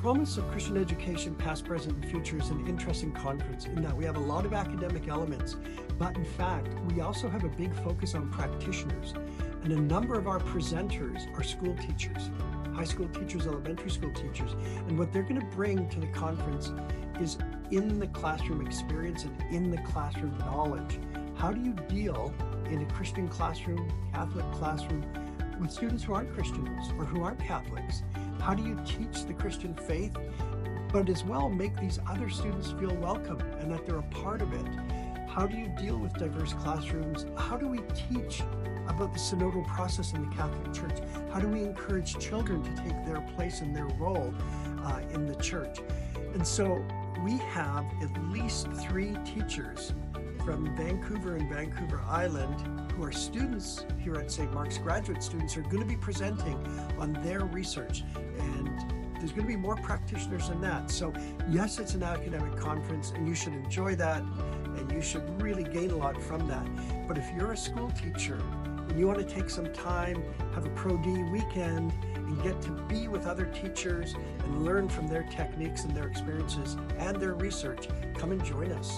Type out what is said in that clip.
Moments of Christian Education, Past, Present, and Future is an interesting conference in that we have a lot of academic elements, but in fact, we also have a big focus on practitioners. And a number of our presenters are school teachers, high school teachers, elementary school teachers. And what they're going to bring to the conference is in the classroom experience and in the classroom knowledge. How do you deal in a Christian classroom, Catholic classroom, with students who aren't Christians or who aren't Catholics? How do you teach the Christian faith, but as well make these other students feel welcome and that they're a part of it? How do you deal with diverse classrooms? How do we teach about the synodal process in the Catholic Church? How do we encourage children to take their place and their role in the church? And so we have at least 3 teachers from Vancouver and Vancouver Island who are students here at St. Mark's, graduate students, who are going to be presenting on their research. And there's going to be more practitioners than that. So yes, it's an academic conference and you should enjoy that and you should really gain a lot from that. But if you're a school teacher and you want to take some time, have a Pro D weekend and get to be with other teachers and learn from their techniques and their experiences and their research, come and join us.